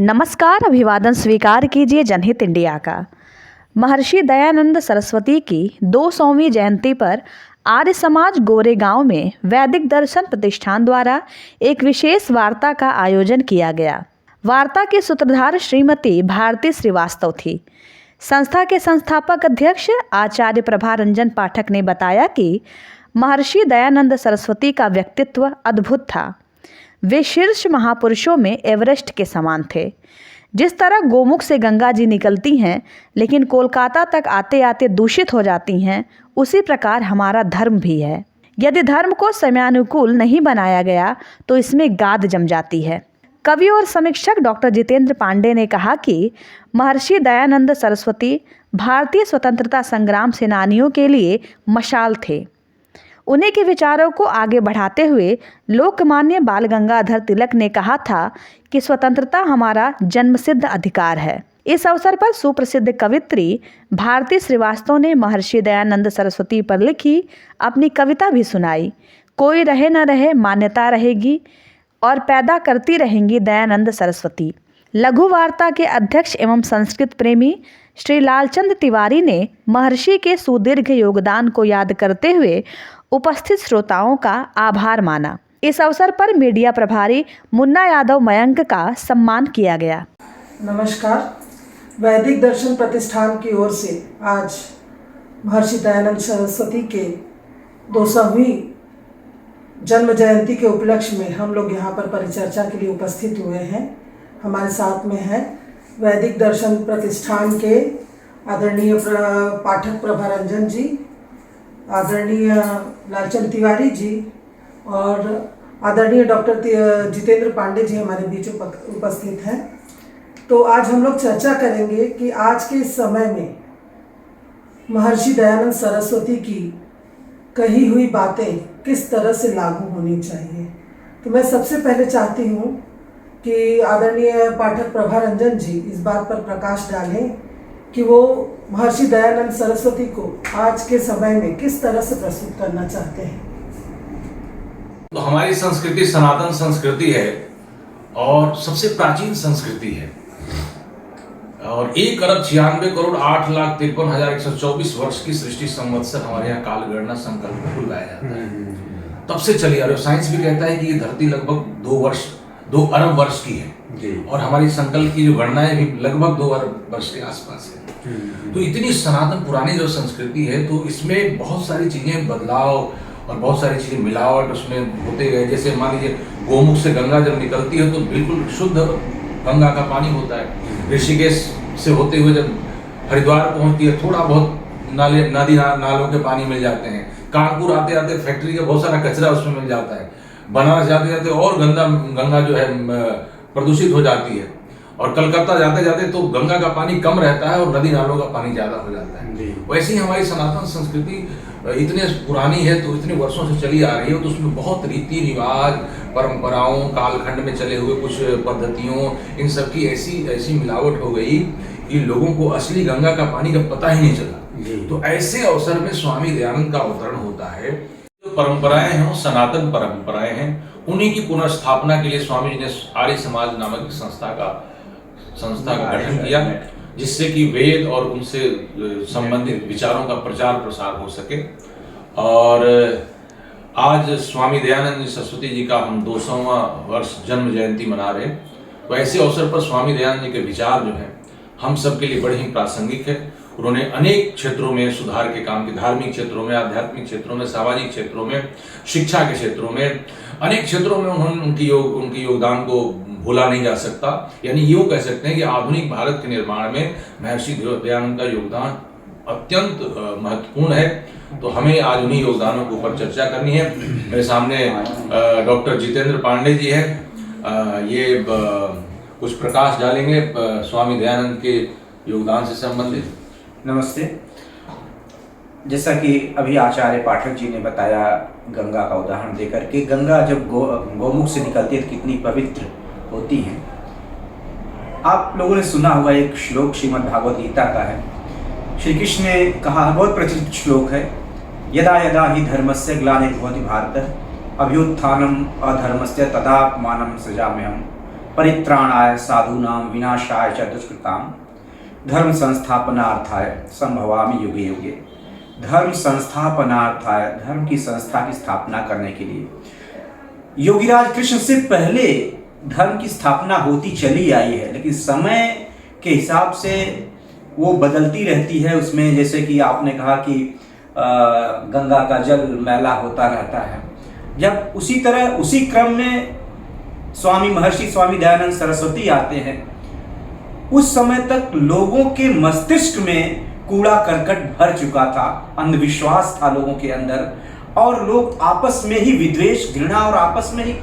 नमस्कार, अभिवादन स्वीकार कीजिए जनहित इंडिया का। महर्षि दयानंद सरस्वती की 200वीं जयंती पर आर्य समाज गोरेगांव में वैदिक दर्शन प्रतिष्ठान द्वारा एक विशेष वार्ता का आयोजन किया गया। वार्ता की सूत्रधार श्रीमती भारती श्रीवास्तव थी। संस्था के संस्थापक अध्यक्ष आचार्य प्रभा रंजन पाठक ने बताया कि महर्षि दयानंद सरस्वती का व्यक्तित्व अद्भुत था। वे शीर्ष महापुरुषों में एवरेस्ट के समान थे। जिस तरह गोमुख से गंगा जी निकलती हैं लेकिन कोलकाता तक आते आते दूषित हो जाती हैं, उसी प्रकार हमारा धर्म भी है। यदि धर्म को समयानुकूल नहीं बनाया गया तो इसमें गाद जम जाती है। कवि और समीक्षक डॉक्टर जितेंद्र पांडे ने कहा कि महर्षि दयानंद सरस्वती भारतीय स्वतंत्रता संग्राम सेनानियों के लिए मशाल थे। उन्हीं के विचारों को आगे बढ़ाते हुए लोकमान्य बाल गंगाधर तिलक ने कहा था कि स्वतंत्रता हमारा जन्मसिद्ध अधिकार है। इस अवसर पर सुप्रसिद्ध कवित्री भारती श्रीवास्तव ने महर्षि दयानंद सरस्वती पर लिखी अपनी कविता भी सुनाई। कोई रहे न रहे मान्यता रहेगी और पैदा करती रहेंगी दयानंद सरस्वती। लघु वार्ता के अध्यक्ष एवं संस्कृत प्रेमी श्री लालचंद तिवारी ने महर्षि के सुदीर्घ योगदान को याद करते हुए उपस्थित श्रोताओं का आभार माना। इस अवसर पर मीडिया प्रभारी मुन्ना यादव मयंक का सम्मान किया गया। नमस्कार। वैदिक दर्शन प्रतिष्ठान की ओर से आज महर्षि दयानंद सरस्वती के 200वीं जन्म जयंती के उपलक्ष्य में हम लोग यहाँ पर परिचर्चा के लिए उपस्थित हुए हैं। हमारे साथ में है वैदिक दर्शन प्रतिष्ठान के आदरणीय पाठक प्रभा रंजन जी, आदरणीय लालचंद तिवारी जी और आदरणीय डॉक्टर जितेंद्र पांडे जी हमारे बीच उपस्थित हैं। तो आज हम लोग चर्चा करेंगे कि आज के समय में महर्षि दयानंद सरस्वती की कही हुई बातें किस तरह से लागू होनी चाहिए। तो मैं सबसे पहले चाहती हूँ कि आदरणीय पाठक प्रभा रंजन जी इस बात पर प्रकाश डालें कि वो महर्षि दयानंद सरस्वती को आज के समय में किस तरह से प्रस्तुत करना चाहते हैं। तो हमारी संस्कृति सनातन संस्कृति है और सबसे प्राचीन संस्कृति है और 1,96,08,53,124 वर्ष की सृष्टि संवत्सर हमारे यहाँ काल गणना संकल्प को लाया जाता है। तब से चली आ रही है। साइंस भी कहता है कि ये धरती लगभग 2 अरब वर्ष की है और हमारी संकल्प की जो गणना है भी लगभग 2 अरब वर्ष के आसपास है। तो इतनी सनातन पुरानी जो संस्कृति है तो इसमें बहुत सारी चीजें बदलाव और बहुत सारी चीजें मिलावट उसमें होते गए। जैसे मान लीजिए गोमुख से गंगा जब निकलती है तो बिल्कुल शुद्ध गंगा का पानी होता है। ऋषिकेश से होते हुए जब हरिद्वार पहुंचती है थोड़ा बहुत नालों के पानी मिल जाते हैं। कानपुर आते आते फैक्ट्री का बहुत सारा कचरा उसमें मिल जाता है। बनारस जाते जाते और गंगा जो है प्रदूषित हो जाती है और कलकत्ता जाते जाते तो गंगा का पानी कम रहता है और नदी नालों का पानी ज्यादा हो जाता है। वैसे ही हमारी सनातन संस्कृति इतने पुरानी है तो इतने वर्षों से चली आ रही है तो उसमें बहुत रीति रिवाज परंपराओं कालखंड में चले हुए कुछ पद्धतियों इन सब की ऐसी मिलावट हो गई कि लोगों को असली गंगा का पानी का पता ही नहीं चला। तो ऐसे अवसर में स्वामी दयानंद का अवतरण होता है। जो परंपराएं हैं वो सनातन परंपराएं हैं, उन्हीं की पुनर्स्थापना के लिए स्वामी जी ने आर्य समाज नामक संस्था का गठन किया जिससे कि वेद और उनसे संबंधित विचारों का प्रचार प्रसार हो सके। और आज स्वामी दयानंद सरस्वती जी का हम 200वां वर्ष जन्म जयंती मना रहे हैं। तो ऐसे अवसर पर स्वामी दयानंद जी के विचार जो हैं हम सब के लिए बड़े ही प्रासंगिक है। उन्होंने अनेक क्षेत्रों में सुधार के काम किए, धार्मिक क्षेत्रों में, आध्यात्मिक क्षेत्रों में, सामाजिक क्षेत्रों में, शिक्षा के क्षेत्रों में, अनेक क्षेत्रों में उन्होंने उनकी योगदान को भूला नहीं जा सकता। यानी यूँ कह सकते हैं कि आधुनिक भारत के निर्माण में महर्षि दयानंद का योगदान अत्यंत महत्वपूर्ण है। तो हमें आज उन्हीं योगदानों के ऊपर चर्चा करनी है। मेरे सामने डॉक्टर जितेंद्र पांडे जी हैं। ये कुछ प्रकाश डालेंगे स्वामी दयानंद के योगदान से संबंधित। नमस्ते। जैसा कि अभी आचार्य पाठक जी ने बताया गंगा का उदाहरण देकर कि गंगा जब गोमुख से निकलती है तो कितनी पवित्र होती है। आप लोगों ने सुना हुआ एक श्लोक श्रीमद् भागवत गीता का है। श्री कृष्ण ने कहा, बहुत प्रचलित श्लोक है, यदा यदा हि धर्मस्य ग्लानिर्भवति भारत अभ्युत्थानम अधर्मस्य तदात्मानं सृजाम्यहम् परित्राणाय साधूनां विनाशाय च दुष्कृतां धर्म संस्थापनार्थाय संभवामि युगे युगे। धर्म संस्थापनार्थाय, धर्म की संस्था की स्थापना करने के लिए योगीराज कृष्ण से पहले धर्म की स्थापना होती चली आई है, लेकिन समय के हिसाब से वो बदलती रहती है। उसमें जैसे कि आपने कहा कि गंगा का जल मैला होता रहता है, जब उसी तरह उसी क्रम में महर्षि स्वामी दयानंद सरस्वती आते हैं, उस समय तक लोगों के मस्तिष्क में कूड़ा करकट भर चुका था, अंधविश्वास था लोगों के अंदर, और लोग आपस में ही विद्वेष, घृणा और आपस में ही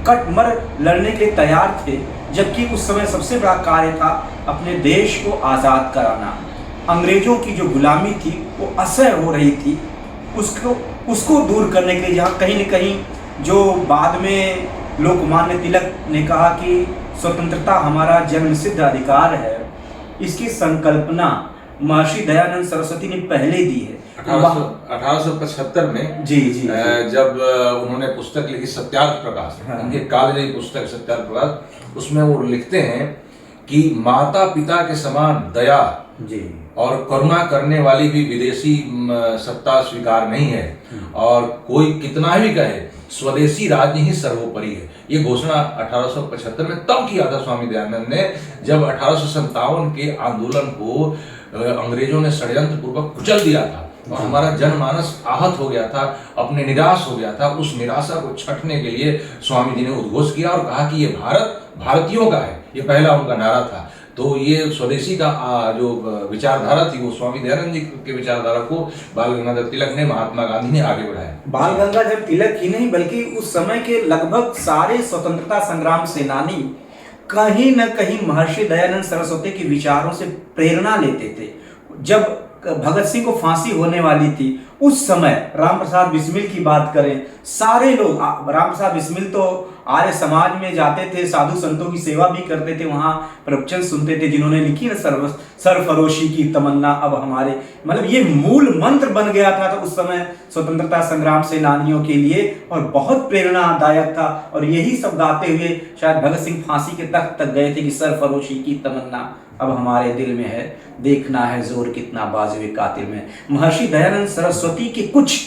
कटमर लड़ने के लिए तैयार थे। जबकि उस समय सबसे बड़ा कार्य था अपने देश को आज़ाद कराना। अंग्रेजों की जो गुलामी थी वो असह्य हो रही थी, उसको दूर करने के लिए, जहाँ कहीं न कहीं जो बाद में लोकमान्य तिलक ने कहा कि स्वतंत्रता हमारा जन्मसिद्ध अधिकार है, इसकी संकल्पना महर्षि दयानंद सरस्वती ने पहले दी है। 1875 में जी जब उन्होंने पुस्तक लिखी सत्यार्थ प्रकाश, उनके कालजयी पुस्तक सत्यार्थ प्रकाश, उसमें वो लिखते हैं कि माता पिता के समान दया जी और करुणा करने वाली भी विदेशी सत्ता स्वीकार नहीं है, और कोई कितना भी कहे स्वदेशी राज्य ही सर्वोपरि है। ये घोषणा 1875 में तब किया था स्वामी दयानंद ने, जब 1857 के आंदोलन को अंग्रेजों ने षड्यंत्र पूर्वक कुचल दिया था और हमारा जनमानस आहत हो गया था, अपने निराश हो गया था। उस निराशा को छटने के लिए स्वामी जी ने उद्घोष किया और कहा कि ये भारत भारतीयों का है, ये पहला उनका नारा था। तो ये स्वदेशी का जो विचारधारा थी, वो स्वामी दयानंद जी के विचारधारा को बाल गंगाधर तिलक ने, महात्मा गांधी ने आगे बढ़ाया। बाल गंगाधर तिलक ही नहीं, बल्कि उस समय के लगभग सारे स्वतंत्रता संग्राम सेनानी कहीं न कहीं महर्षि दयानंद सरस्वती के विचारों से प्रेरणा लेते थे। जब भगत सिंह को फांसी होने वाली थी, उस समय राम प्रसाद बिस्मिल की बात करें, सारे लोग, राम प्रसाद बिस्मिल तो आर्य समाज में जाते थे, साधु संतों की सेवा भी करते थे, वहाँ प्रवचन सुनते थे, जिन्होंने लिखी ना सरफरोशी की तमन्ना अब हमारे, मतलब ये मूल मंत्र बन गया था तो उस समय स्वतंत्रता संग्राम सेनानियों के लिए, और बहुत प्रेरणादायक था। और यही सब गाते हुए शायद भगत सिंह फांसी के तख्त तक गए थे कि सरफरोशी की तमन्ना अब हमारे दिल में है, देखना है जोर कितना बाजुए कातिल में। महर्षि दयानंद सरस्वती के कुछ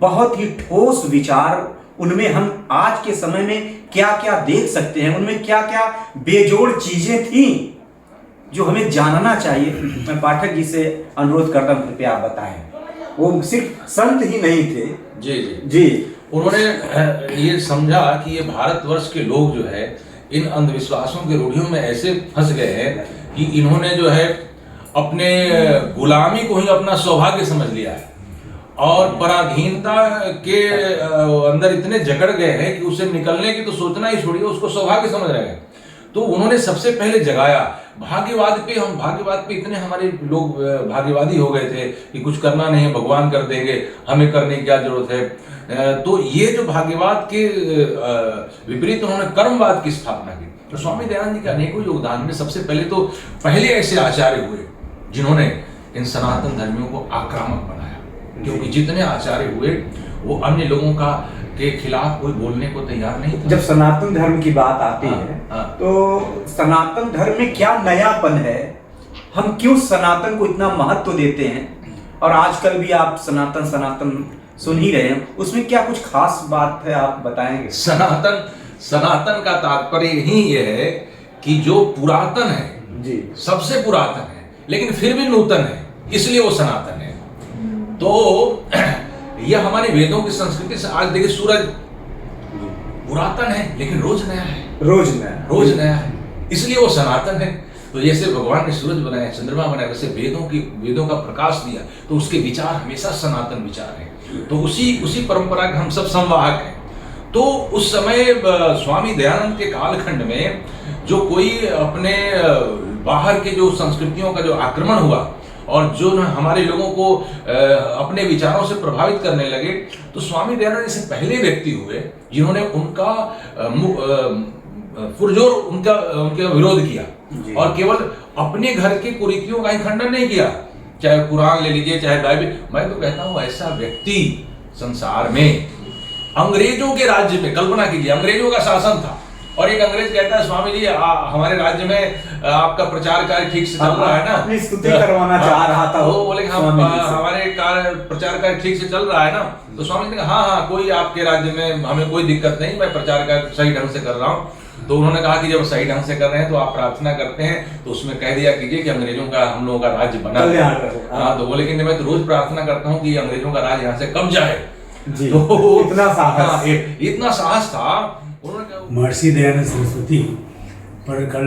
बहुत ही ठोस विचार, उनमें हम आज के समय में क्या क्या देख सकते हैं, उनमें क्या क्या बेजोड़ चीजें थी जो हमें जानना चाहिए। मैं पाठक जी से अनुरोध करता हूं, कृपया आप बताएं। वो सिर्फ संत ही नहीं थे। जी जी जी, उन्होंने ये समझा कि ये भारतवर्ष के लोग जो है इन अंधविश्वासों के रूढ़ियों में ऐसे फंस गए हैं कि इन्होंने जो है अपने गुलामी को ही अपना सौभाग्य समझ लिया है और पराधीनता के अंदर इतने जकड़ गए हैं कि उससे निकलने की तो सोचना ही छोड़िए, उसको सौभाग्य समझ रहे हैं। तो उन्होंने सबसे पहले जगाया भाग्यवाद पे। हम भाग्यवाद पे इतने हमारे लोग भाग्यवादी हो गए थे कि कुछ करना नहीं है, भगवान कर देंगे, हमें करने की क्या जरूरत है। तो ये जो भाग्यवाद के विपरीत उन्होंने कर्मवाद की स्थापना की। तो स्वामी दयानंद जी के अनेकों योगदान में सबसे पहले ऐसे आचार्य हुए जिन्होंने इन सनातन धर्मियों को आक्रामक बनाया, क्योंकि जितने आचार्य हुए वो अन्य लोगों के खिलाफ कोई बोलने को तैयार नहीं था। जब सनातन धर्म की बात आती है तो सनातन धर्म में क्या नयापन है, हम क्यों सनातन को इतना महत्व देते हैं, और आजकल भी आप सनातन सुन ही रहे हैं, उसमें क्या कुछ खास बात है, आप बताएंगे? सनातन का तात्पर्य ही ये है कि जो पुरातन है जी, सबसे पुरातन है, लेकिन फिर भी नूतन है, इसलिए वो सनातन है। तो यह हमारे वेदों की संस्कृति से, आज देखिए सूरज पुरातन है लेकिन रोज नया है, रोज नया है, इसलिए वो सनातन है। तो जैसे भगवान ने सूरज बनाया, चंद्रमा बनाया, वैसे वेदों का प्रकाश दिया, तो उसके विचार हमेशा सनातन विचार है। तो उसी परंपरा के हम सब संवाहक हैं। तो उस समय स्वामी दयानंद के कालखंड में जो कोई अपने बाहर के जो संस्कृतियों का जो आक्रमण हुआ और जो हमारे लोगों को अपने विचारों से प्रभावित करने लगे, तो स्वामी दयानंद जैसे पहले व्यक्ति हुए जिन्होंने उनका पुरजोर उनका विरोध किया, और केवल अपने घर के कुरीतियों का ही खंडन नहीं किया, चाहे कुरान ले लीजिए, चाहे बाइबल। मैं तो कहता हूँ ऐसा व्यक्ति संसार में, अंग्रेजों के राज्य में, कल्पना कीजिए अंग्रेजों का शासन था और एक अंग्रेज कहता है स्वामी जी हमारे राज्य में आपका प्रचार कार्य ठीक से चल रहा है ना, अपनी स्तुति करवाना चाह रहा था वो बोले हमारे प्रचार कार्य ठीक से चल रहा है ना, तो स्वामी जी ने कहा हाँ कोई आपके राज्य में हमें कोई दिक्कत नहीं, मैं प्रचार कार्य सही ढंग से कर रहा हूँ। तो उन्होंने कहा कि जब सही ढंग से कर रहे हैं तो आप प्रार्थना करते हैं तो उसमें कह दिया कीजिए कि अंग्रेजों का हम लोगों का राज्य बना रहे। हाँ तो बोले कि मैं तो रोज प्रार्थना करता हूँ कि अंग्रेजों का राज यहाँ से कब जाए। तो इतना साहस, इतना साहस था। उन्होंने महर्षि दयानंद सरस्वती पर कल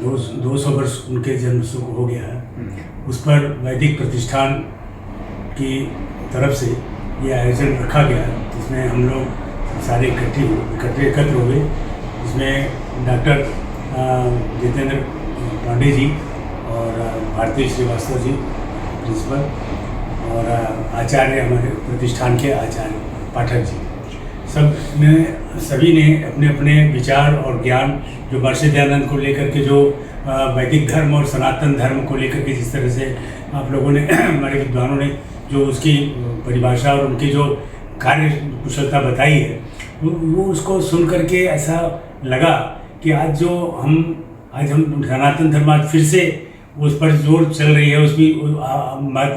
200 वर्ष उनके जन्म शुभ हो गया है। उस पर वैदिक प्रतिष्ठान की तरफ से ये आयोजन रखा गया, जिसमें हम लोग सारे एकत्र हुए। इसमें डॉक्टर जितेंद्र पांडे जी और भारती श्रीवास्तव जी प्रिंसिपल और आचार्य हमारे प्रतिष्ठान के आचार्य पाठक जी, सभी ने अपने अपने विचार और ज्ञान जो महर्षि दयानंद को लेकर के, जो वैदिक धर्म और सनातन धर्म को लेकर के जिस तरह से आप लोगों ने हमारे विद्वानों ने जो उसकी परिभाषा और उनकी जो कार्य कुशलता बताई है, वो उसको सुन करके ऐसा लगा कि आज हम सनातन धर्म आज फिर से उस पर जोर चल रही है, उसकी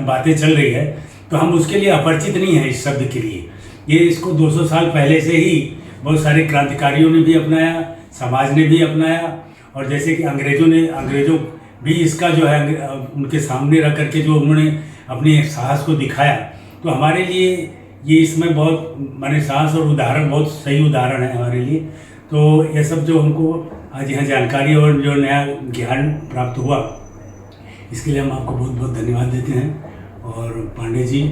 बातें चल रही है, तो हम उसके लिए अपरिचित नहीं है इस शब्द के लिए। ये इसको 200 साल पहले से ही बहुत सारे क्रांतिकारियों ने भी अपनाया, समाज ने भी अपनाया, और जैसे कि अंग्रेजों भी इसका जो है उनके सामने रख करके जो उन्होंने अपने साहस को दिखाया, तो हमारे लिए ये इसमें बहुत माने साहस और उदाहरण बहुत सही उदाहरण है हमारे लिए। तो ये सब जो हमको आज यहाँ जानकारी और जो नया ज्ञान प्राप्त हुआ, इसके लिए हम आपको बहुत बहुत धन्यवाद देते हैं, और पांडे जी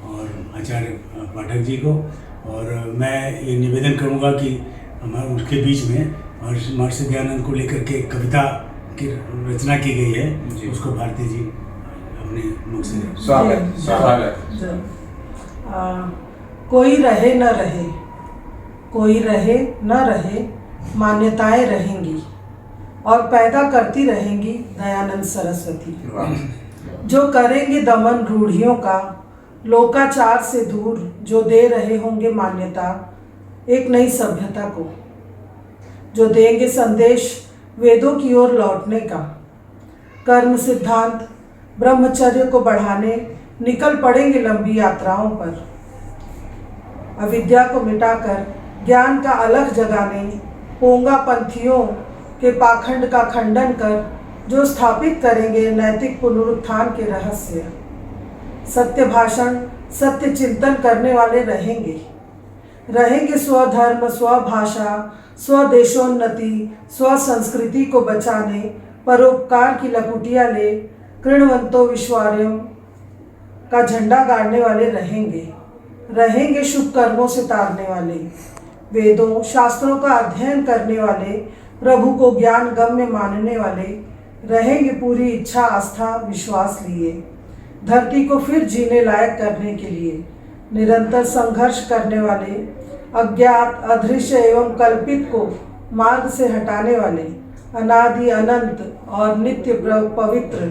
और आचार्य पाठक जी को। और मैं ये निवेदन करूँगा कि हमारे उसके बीच में महर्षि दयानंद को लेकर के कविता की रचना की गई है, उसको भारती जी अपने मुख से स्वागत। कोई रहे न रहे, कोई रहे न रहे, मान्यताएं रहेंगी और पैदा करती रहेंगी दयानंद सरस्वती, जो करेंगे दमन रूढ़ियों का, लोकाचार से दूर जो दे रहे होंगे मान्यता एक नई सभ्यता को, जो देंगे संदेश वेदों की ओर लौटने का। कर्म सिद्धांत ब्रह्मचर्य को बढ़ाने निकल पड़ेंगे लंबी यात्राओं पर, अविद्या को मिटाकर ज्ञान का अलख जगाने, पोंगा पंथियों के पाखंड का खंडन कर जो स्थापित करेंगे नैतिक पुनरुत्थान के रहस्य। सत्य भाषण सत्य चिंतन करने वाले रहेंगे स्वधर्म स्वभाषा स्वदेशोन्नति स्वसंस्कृति को बचाने, परोपकार की लकुटिया ले कृणवंतो विश्वार्यम का झंडा गाड़ने वाले रहेंगे शुभ कर्मों से तारने वाले, वेदों शास्त्रों का अध्ययन करने वाले, प्रभु को ज्ञान गम्य मानने वाले, रहेंगे पूरी इच्छा आस्था विश्वास लिए, धरती को फिर जीने लायक करने के लिए निरंतर संघर्ष करने वाले, अज्ञात अदृश्य एवं कल्पित को मार्ग से हटाने वाले, अनादि अनंत और नित्य पवित्र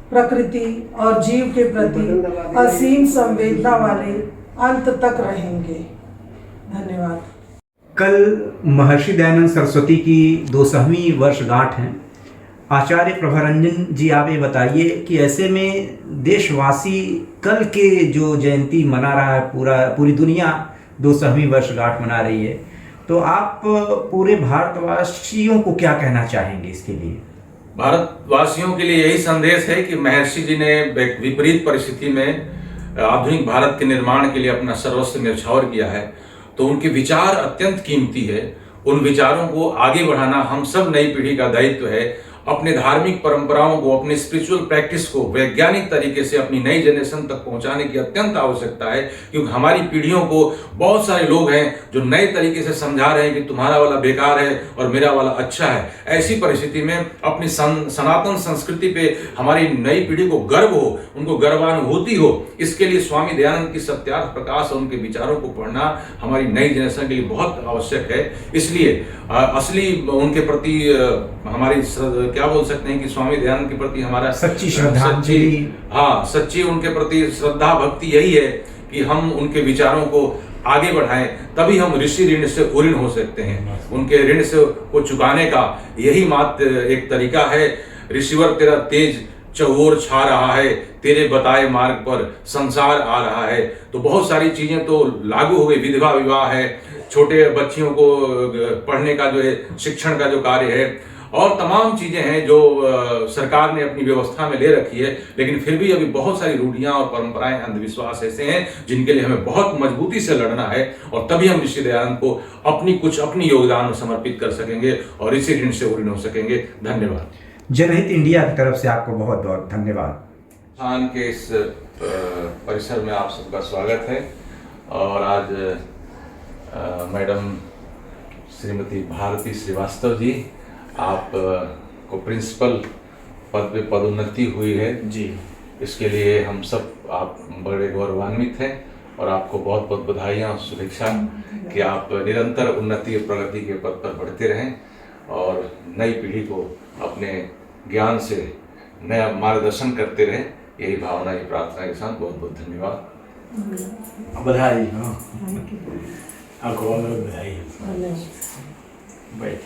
प्रकृति और जीव के प्रति असीम संवेदना वाले अंत तक रहेंगे। धन्यवाद। कल महर्षि दयानंद सरस्वती की 200वीं वर्षगांठ है। आचार्य प्रभारंजन जी आप ये बताइए कि ऐसे में देशवासी कल के जो जयंती मना रहा है, पूरी दुनिया 200वीं वर्षगांठ मना रही है, तो आप पूरे भारतवासियों को क्या कहना चाहेंगे इसके लिए? भारतवासियों के लिए यही संदेश है कि महर्षि जी ने विपरीत परिस्थिति में आधुनिक भारत के निर्माण के लिए अपना सर्वस्व न्यौछावर किया है, तो उनके विचार अत्यंत कीमती है। उन विचारों को आगे बढ़ाना हम सब नई पीढ़ी का दायित्व है। अपने धार्मिक परंपराओं को, अपने स्पिरिचुअल प्रैक्टिस को वैज्ञानिक तरीके से अपनी नई जनरेशन तक पहुंचाने की अत्यंत आवश्यकता है, क्योंकि हमारी पीढ़ियों को बहुत सारे लोग हैं जो नए तरीके से समझा रहे हैं कि तुम्हारा वाला बेकार है और मेरा वाला अच्छा है। ऐसी परिस्थिति में अपनी सनातन संस्कृति पे हमारी नई पीढ़ी को गर्व हो, उनको गर्वानुभूति हो, इसके लिए स्वामी दयानंद की सत्यार्थ प्रकाश और उनके विचारों को पढ़ना हमारी नई जनरेशन के लिए बहुत आवश्यक है। इसलिए असली उनके प्रति हमारी क्या बोल सकते हैं कि स्वामी दयानंद के प्रति हमारा सच्ची श्रद्धांजलि, सच्ची उनके प्रति श्रद्धा भक्ति यही है कि हम उनके विचारों को आगे बढ़ाएं, तभी हम ऋषि ऋण से उऋण हो सकते हैं। उनके ऋण से को चुकाने का यही मात्र एक तरीका है। ऋषिवर तेरा तेज चौर छा रहा है, तेरे बताए मार्ग पर संसार आ रहा है। तो बहुत सारी चीजें तो लागू हो गई, विधवा विवाह है, छोटे बच्चियों को पढ़ने का जो है शिक्षण का जो कार्य है, और तमाम चीजें हैं जो सरकार ने अपनी व्यवस्था में ले रखी है। लेकिन फिर भी अभी बहुत सारी रूढ़ियां और परंपराएं, अंधविश्वास ऐसे हैं जिनके लिए हमें बहुत मजबूती से लड़ना है, और तभी हम ऋषि दयानंद को अपनी योगदान समर्पित कर सकेंगे और ऋषि ऋण से उऋण हो सकेंगे। धन्यवाद। जनहित इंडिया की तरफ से आपको बहुत बहुत धन्यवाद। संस्थान के इस परिसर में आप सबका स्वागत है। और आज मैडम श्रीमती भारती श्रीवास्तव जी, आप को प्रिंसिपल पद पे पदोन्नति हुई है जी। इसके लिए हम सब आप बड़े गौरवान्वित हैं, और आपको बहुत बहुत बधाइयाँ और शुभेच्छा कि आप निरंतर उन्नति और प्रगति के पद पर बढ़ते रहें और नई पीढ़ी को अपने ज्ञान से नया मार्गदर्शन करते रहें। यही भावना, यही प्रार्थना के साथ बहुत बहुत धन्यवाद। बधाई। हाँ, आपको बहुत बहुत बधाई। बैठ